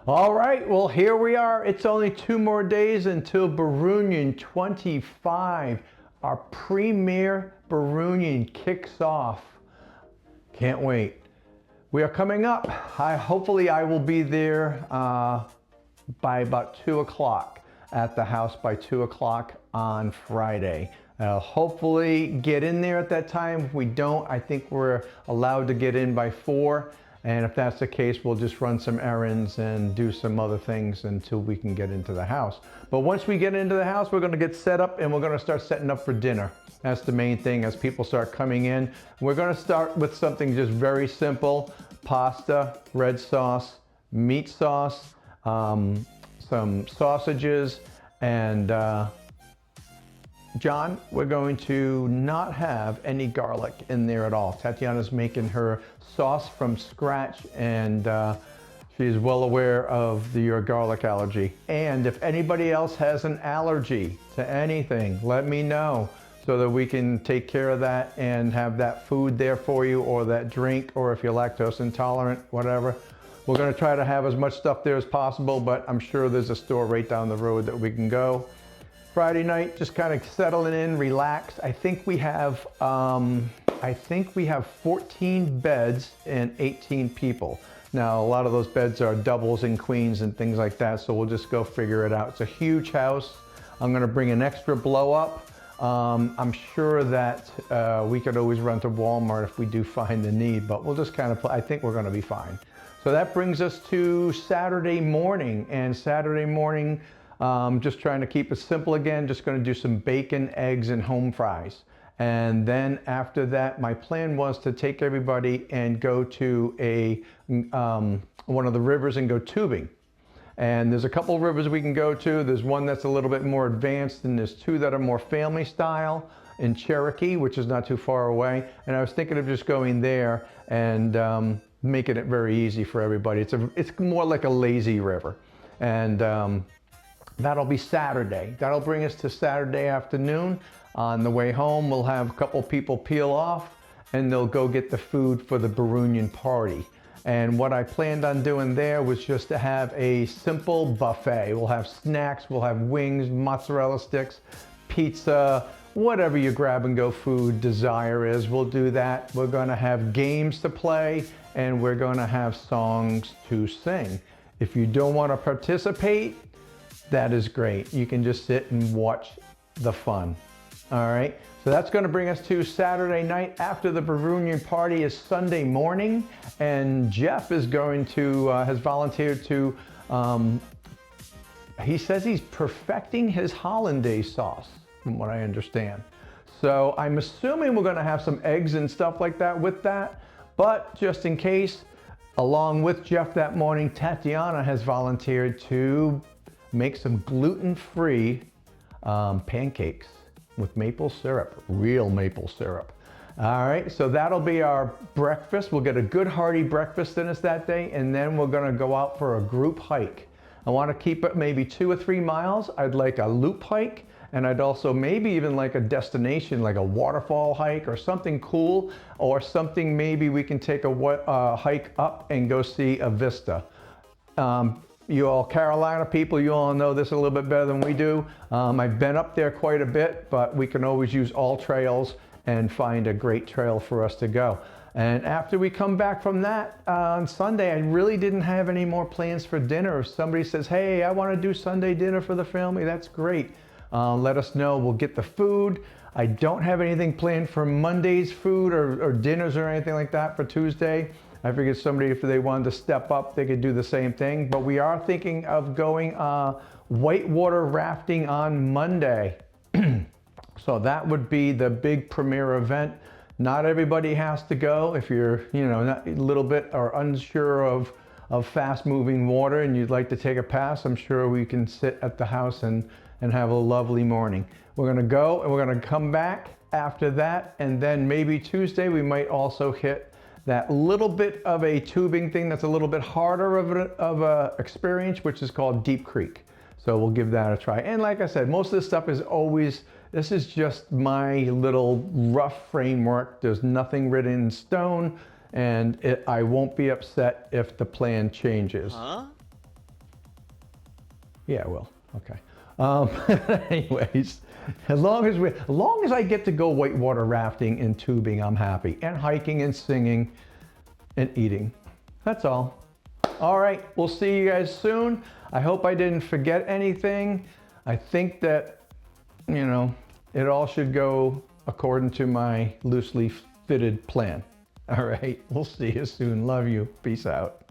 All right, well, here we are. It's only 2 more days until BIRUNION 25. Our premier BIRUNION kicks off. Can't wait. We are coming up. Hopefully I will be there by about 2 o'clock at the house by 2 o'clock on Friday. Hopefully get in there at that time. If we don't, I think we're allowed to get in by 4. And if that's the case, we'll just run some errands and do some other things until we can get into the house. But once we get into the house, we're gonna get set up and we're gonna start setting up for dinner. That's the main thing as people start coming in. We're gonna start with something just very simple: pasta, red sauce, meat sauce, some sausages, and John, we're going to not have any garlic in there at all. Tatiana's making her sauce from scratch, and she's well aware of your garlic allergy. And if anybody else has an allergy to anything, let me know so that we can take care of that and have that food there for you, or that drink, or if you're lactose intolerant, whatever. We're going to try to have as much stuff there as possible, but I'm sure there's a store right down the road that we can go. Friday night, just kind of settling in, relax. I think we have 14 beds and 18 people. Now, a lot of those beds are doubles and queens and things like that, so we'll just go figure it out. It's a huge house. I'm gonna bring an extra blow up. I'm sure that we could always run to Walmart if we do find the need, but we'll just kind of, I think we're gonna be fine. So that brings us to Saturday morning, and Saturday morning, just trying to keep it simple again, just going to do some bacon, eggs, and home fries. And then after that, my plan was to take everybody and go to one of the rivers and go tubing. And there's a couple of rivers we can go to. There's one that's a little bit more advanced, and there's 2 that are more family style in Cherokee, which is not too far away. And I was thinking of just going there and making it very easy for everybody. It's more like a lazy river. And that'll be Saturday. That'll bring us to Saturday afternoon. On the way home, we'll have a couple people peel off and they'll go get the food for the BIRUNION party. And what I planned on doing there was just to have a simple buffet. We'll have snacks, we'll have wings, mozzarella sticks, pizza, whatever your grab and go food desire is, we'll do that. We're gonna have games to play, and we're gonna have songs to sing. If you don't wanna participate, that is great. You can just sit and watch the fun. All right, so that's going to bring us to Saturday night. After the BIRUNION party is Sunday morning, and Jeff is going to, has volunteered to, he says he's perfecting his hollandaise sauce, from what I understand. So I'm assuming we're going to have some eggs and stuff like that with that, but just in case, along with Jeff that morning, Tatiana has volunteered to make some gluten-free pancakes with maple syrup, real maple syrup. All right, so that'll be our breakfast. We'll get a good hearty breakfast in us that day, and then we're gonna go out for a group hike. I wanna keep it maybe 2 or 3 miles. I'd like a loop hike, and I'd also maybe even like a destination, like a waterfall hike or something cool, or something maybe we can take a hike up and go see a vista. You all Carolina people, you all know this a little bit better than we do. I've been up there quite a bit, but we can always use all trails and find a great trail for us to go. And after we come back from that on Sunday, I really didn't have any more plans for dinner. If somebody says, hey, I want to do Sunday dinner for the family, that's great. Let us know, we'll get the food. I don't have anything planned for Monday's food or dinners or anything like that for Tuesday. I figured somebody, if they wanted to step up, they could do the same thing. But we are thinking of going whitewater rafting on Monday. So that would be the big premier event. Not everybody has to go. If you're, not a little bit or unsure of fast moving water and you'd like to take a pass, I'm sure we can sit at the house and have a lovely morning. We're gonna go and we're gonna come back after that, and then maybe Tuesday we might also hit that little bit of a tubing thing that's a little bit harder of a experience, which is called Deep Creek. So we'll give that a try. And like I said, most of this stuff is always, this is just my little rough framework. There's nothing written in stone, and I won't be upset if the plan changes. Huh? Yeah, I will. Okay. Anyways, as long as I get to go whitewater rafting and tubing, I'm happy. And hiking and singing and eating. That's all. All right, we'll see you guys soon. I hope I didn't forget anything. I think that, you know, it all should go according to my loosely fitted plan. All right, we'll see you soon. Love you. Peace out.